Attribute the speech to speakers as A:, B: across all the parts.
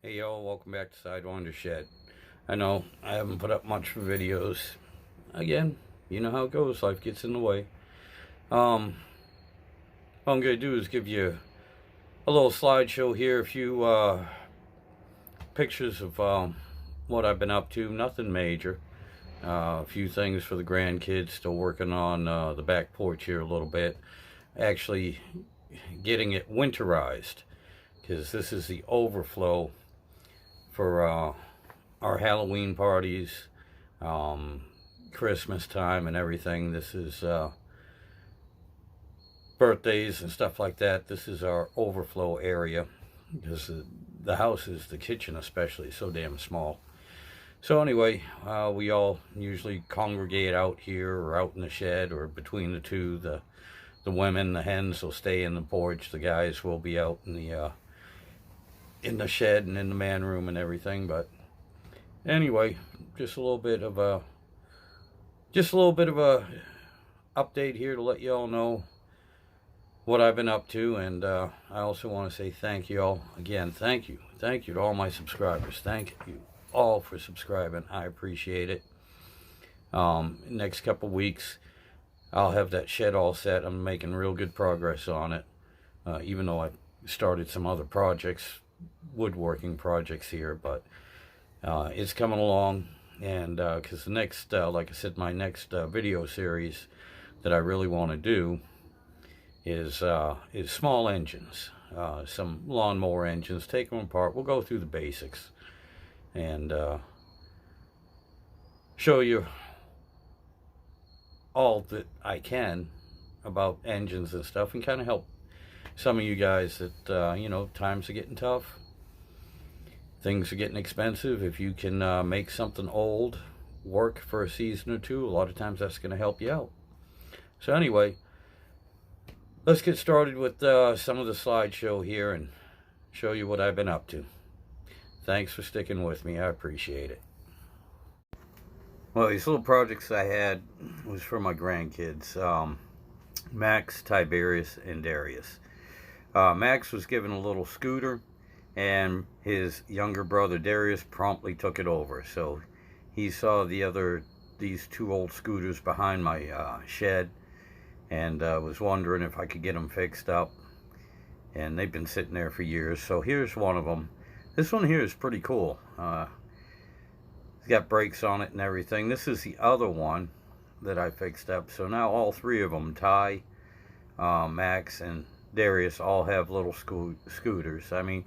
A: Hey y'all, welcome back to Sidewynders Shed. I know I haven't put up much for videos. Again, you know how it goes, life gets in the way. All I'm gonna do is give you a little slideshow here, a few pictures of what I've been up to, nothing major. A few things for the grandkids, still working on the back porch here a little bit. Actually getting it winterized, because this is the overflow for our Halloween parties, Christmas time and everything. This is birthdays and stuff like that. This is our overflow area because the house is, the kitchen especially, so damn small. So anyway, we all usually congregate out here or out in the shed or between the two. The women, the hens will stay in the porch. The guys will be out in the shed and in the man room and everything. But anyway, just a little bit of a update here to let y'all know what I've been up to. And I also want to say thank you all again. Thank you to all my subscribers. Thank you all for subscribing. I appreciate it. Next couple weeks I'll have that shed all set. I'm making real good progress on it, even though I started some other projects, woodworking projects here, but it's coming along. And because the next, like I said, my next video series that I really want to do is small engines, some lawnmower engines. Take them apart. We'll go through the basics and show you all that I can about engines and stuff, and kind of help some of you guys that you know, times are getting tough, things are getting expensive. If you can make something old work for a season or two, a lot of times that's going to help you out. So anyway, let's get started with some of the slideshow here and show you what I've been up to. Thanks for sticking with me. I appreciate it. Well, these little projects I had was for my grandkids, Max, Tiberius, and Darius. Max was given a little scooter, and his younger brother Darius promptly took it over. So he saw these two old scooters behind my shed, and was wondering if I could get them fixed up. And they've been sitting there for years. So here's one of them. This one here is pretty cool. It's got brakes on it and everything. This is the other one that I fixed up. So now all three of them, Ty, Max, and Darius, all have little scooters. I mean,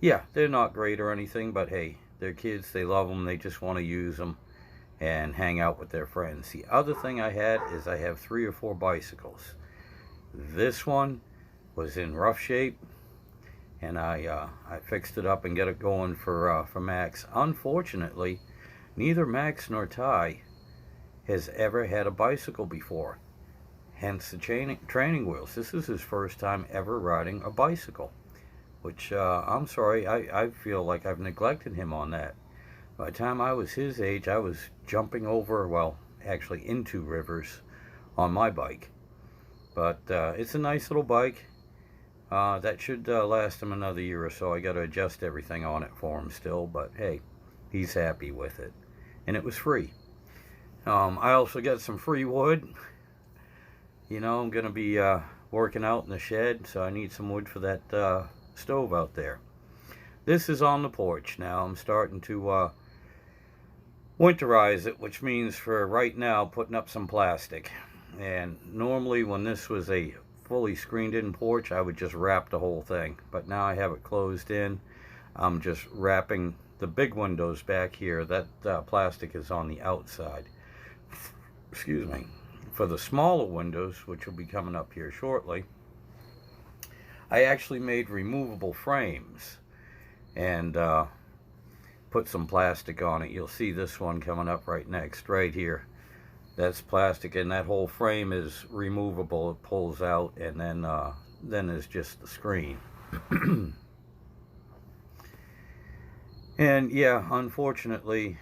A: yeah, they're not great or anything, but hey, they're kids. They love them. They just want to use them and hang out with their friends. The other thing I had is I have 3 or 4 bicycles. This one was in rough shape, and I fixed it up and got it going for Max. Unfortunately, neither Max nor Ty has ever had a bicycle before, hence the training wheels. This is his first time ever riding a bicycle, which I'm sorry, I feel like I've neglected him on that. By the time I was his age, I was jumping over, well, actually into rivers on my bike. But it's a nice little bike. That should last him another year or so. I got to adjust everything on it for him still, but hey, he's happy with it. And it was free. I also got some free wood. You know, I'm going to be working out in the shed, so I need some wood for that stove out there. This is on the porch now. I'm starting to winterize it, which means for right now putting up some plastic. And normally when this was a fully screened in porch, I would just wrap the whole thing. But now I have it closed in. I'm just wrapping the big windows back here. That plastic is on the outside. Excuse me. For the smaller windows, which will be coming up here shortly, I actually made removable frames and put some plastic on it. You'll see this one coming up right next, right here. That's plastic, and that whole frame is removable. It pulls out, and then there's just the screen. And yeah, unfortunately,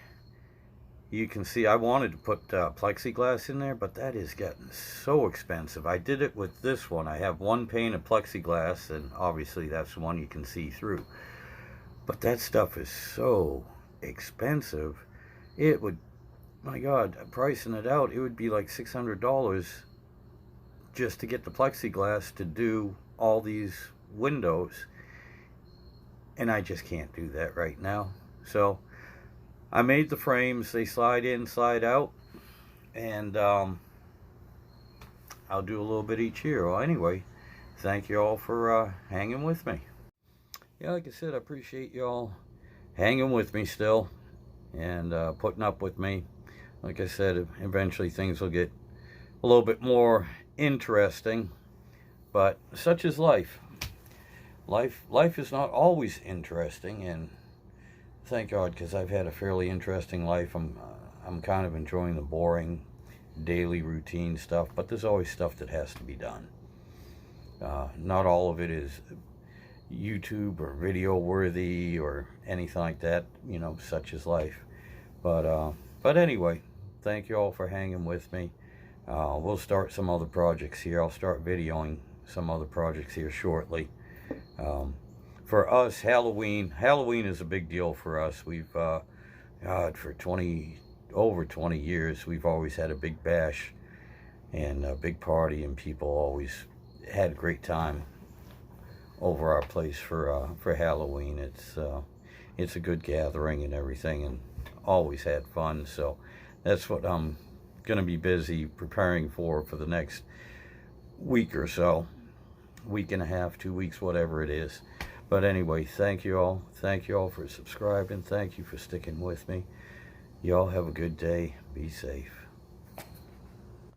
A: you can see I wanted to put plexiglass in there, but that is getting so expensive. I did it with this one. I have one pane of plexiglass, and obviously that's the one you can see through. But that stuff is so expensive. It would, my God, pricing it out, it would be like $600 just to get the plexiglass to do all these windows. And I just can't do that right now. So I made the frames. They slide in, slide out. And I'll do a little bit each year. Well, anyway, thank you all for hanging with me. Yeah, like I said, I appreciate y'all hanging with me still and putting up with me. Like I said, eventually things will get a little bit more interesting, but such is life. Life is not always interesting, and thank God, because I've had a fairly interesting life. I'm kind of enjoying the boring daily routine stuff, but there's always stuff that has to be done. Not all of it is YouTube or video worthy or anything like that, you know, such is life. But anyway, thank you all for hanging with me. We'll start some other projects here. I'll start videoing some other projects here shortly. For us, Halloween is a big deal for us. We've God, for over 20 years, we've always had a big bash and a big party, and people always had a great time over our place for Halloween. It's a good gathering and everything, and always had fun. So that's what I'm gonna be busy preparing for the next week or so, week and a half, 2 weeks, whatever it is. But anyway, thank you all for subscribing. Thank you for sticking with me. Y'all have a good day. Be safe.